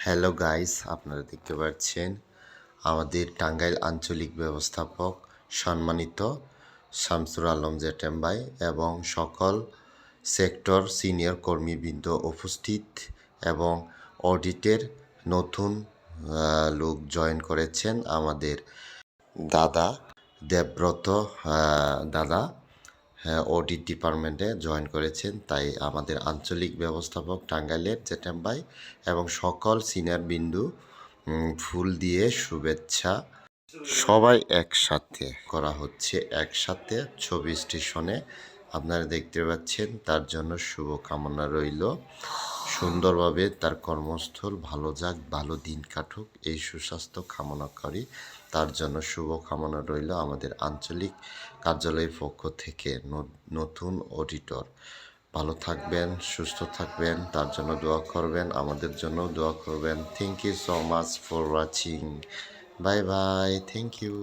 Hello guys, আপনারা দেখতে পাচ্ছেন আমাদের টাঙ্গাইল আঞ্চলিক ব্যবস্থাপক সম্মানিত শামসুর আলম জেটেম ভাই এবং সকল সেক্টর সিনিয়র কর্মীবৃন্দ উপস্থিত এবং অডিটের নতুন লোক জয়েন করেছেন আমাদের দাদা দেবব্রত দাদা অডিট ডিপার্টমেন্টে জয়েন করেছেন। তাই আমাদের আঞ্চলিক ব্যবস্থাপক টাঙ্গাইলের জেটেম ভাই এবং সকল সিনিয়র বিন্দু ফুল দিয়ে শুভেচ্ছা সবাই একসাথে করা হচ্ছে, একসাথে ছবি স্টেশনে আপনারা দেখতে পাচ্ছেন। তার জন্য শুভকামনা রইল, সুন্দরভাবে তার কর্মস্থল ভালো যাক, ভালো দিন কাটুক, এই সুস্বাস্থ্য কামনা করি। তার জন্য শুভকামনা রইল আমাদের আঞ্চলিক কার্যালয়ের পক্ষ থেকে। নতুন অডিটর ভালো থাকবেন, সুস্থ থাকবেন, তার জন্য দোয়া করবেন, আমাদের জন্য দোয়া করবেন। Thank you so much for watching. Bye bye, thank you.